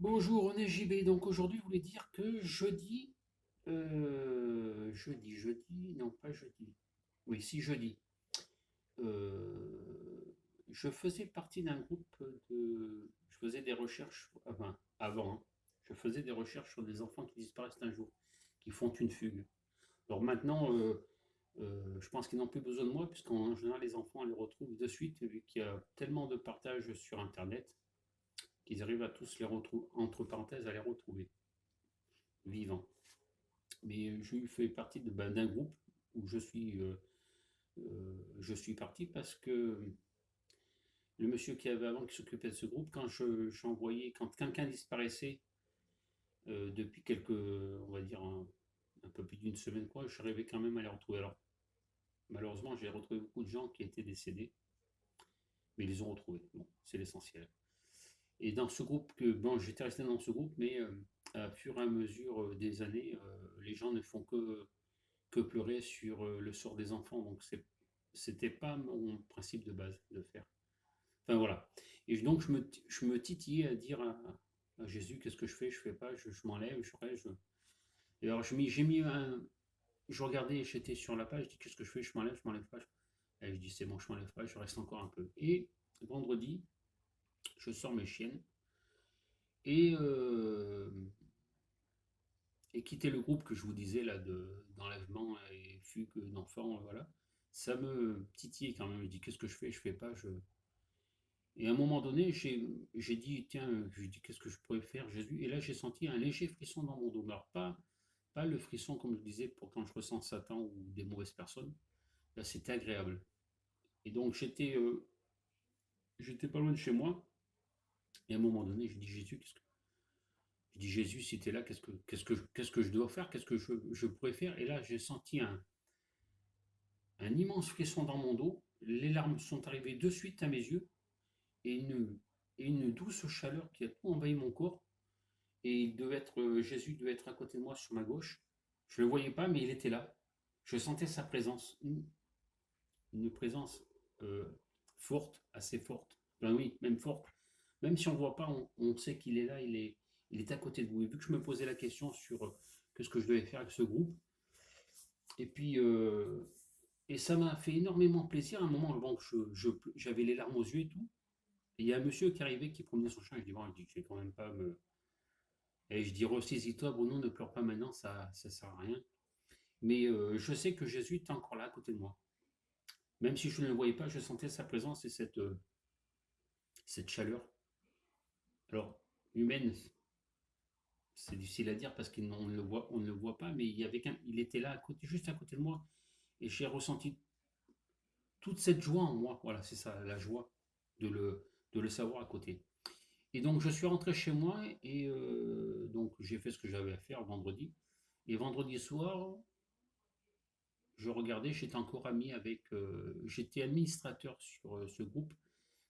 Bonjour, on est JB. Donc aujourd'hui, je voulais dire que jeudi, non pas jeudi. Oui, si jeudi. Je faisais partie d'un groupe je faisais des recherches, avant, hein. Je faisais des recherches sur des enfants qui disparaissent un jour, qui font une fugue. Alors maintenant, je pense qu'ils n'ont plus besoin de moi, puisqu'en général, les enfants les retrouvent de suite, vu qu'il y a tellement de partage sur Internet, qu'ils arrivent à tous les retrouver, entre parenthèses, à les retrouver vivants. Mais je fais partie d'un groupe où je suis parti parce que le monsieur qui avait avant, qui s'occupait de ce groupe, j'envoyais, quand quelqu'un disparaissait depuis on va dire, un peu plus d'une semaine, quoi, je arrivais quand même à les retrouver. Alors, malheureusement, j'ai retrouvé beaucoup de gens qui étaient décédés, mais ils les ont retrouvés. Bon, c'est l'essentiel. Et dans ce groupe, bon, j'étais resté dans ce groupe, mais à fur et à mesure des années, les gens ne font que pleurer sur le sort des enfants. Donc c'était pas mon principe de base de faire. Enfin voilà. Et donc je me titillais à dire à Jésus, qu'est-ce que je fais, je fais pas, je m'enlève, je reste. Et alors j'ai mis je regardais, j'étais sur la page, je dis qu'est-ce que je m'enlève pas. Et je dis c'est bon, je m'enlève pas, je reste encore un peu. Et vendredi, je sors mes chiennes et quitter le groupe que je vous disais là d'enlèvement et fugue d'enfants, voilà, ça me titillait quand même. Je dis qu'est-ce que je fais, je fais pas, Et à un moment donné, j'ai dit tiens, je dis qu'est-ce que je pourrais faire, Jésus. Et là, j'ai senti un léger frisson dans mon dos. Mais alors pas le frisson comme je disais pour quand je ressens Satan ou des mauvaises personnes. Là, c'était agréable. Et donc j'étais pas loin de chez moi. Et à un moment donné, j'ai dit Jésus, je dis Jésus, si tu es là, qu'est-ce que je dois faire, qu'est-ce que je pourrais faire. Et là, j'ai senti un immense frisson dans mon dos. Les larmes sont arrivées de suite à mes yeux et une douce chaleur qui a tout envahi mon corps. Et Jésus devait être à côté de moi sur ma gauche. Je ne le voyais pas, mais il était là. Je sentais sa présence, une présence euh, forte, assez forte. Ben oui, même forte. Même si on ne voit pas, on sait qu'il est là, il est à côté de vous. Et vu que je me posais la question sur ce que je devais faire avec ce groupe, et puis et ça m'a fait énormément plaisir. À un moment, bon, j'avais les larmes aux yeux et tout. Et il y a un monsieur qui arrivait, qui promenait son chien. Je dis bon, je dis, je vais quand même pas me. Et je dis ressaisis-toi, Bruno, ne pleure pas maintenant, ça sert à rien. Mais je sais que Jésus est encore là à côté de moi. Même si je ne le voyais pas, je sentais sa présence et cette chaleur. Alors, humaine, c'est difficile à dire parce qu'on on ne le voit pas, mais il était là à côté, juste à côté de moi. Et j'ai ressenti toute cette joie en moi. Voilà, c'est ça, la joie de le savoir à côté. Et donc, je suis rentré chez moi et donc j'ai fait ce que j'avais à faire vendredi. Et vendredi soir, je regardais, j'étais encore ami avec. J'étais administrateur sur ce groupe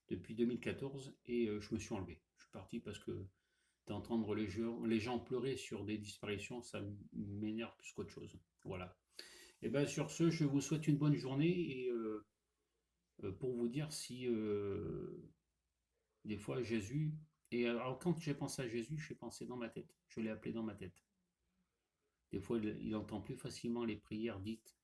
depuis 2014 et je me suis enlevé. Je suis parti parce que d'entendre les gens pleurer sur des disparitions, ça m'énerve plus qu'autre chose. Voilà. Et bien sur ce, je vous souhaite une bonne journée et pour vous dire si des fois Jésus. Et alors quand j'ai pensé à Jésus, j'ai pensé dans ma tête. Je l'ai appelé dans ma tête. Des fois, il entend plus facilement les prières dites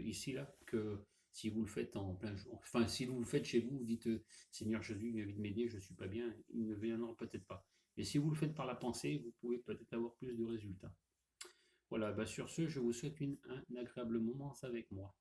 ici, là, que si vous le faites en plein jour. Enfin, si vous le faites chez vous, vous dites Seigneur Jésus, viens vite m'aider, je ne suis pas bien, il ne viendra peut-être pas. Et si vous le faites par la pensée, vous pouvez peut-être avoir plus de résultats. Voilà, bah sur ce, je vous souhaite un agréable moment avec moi.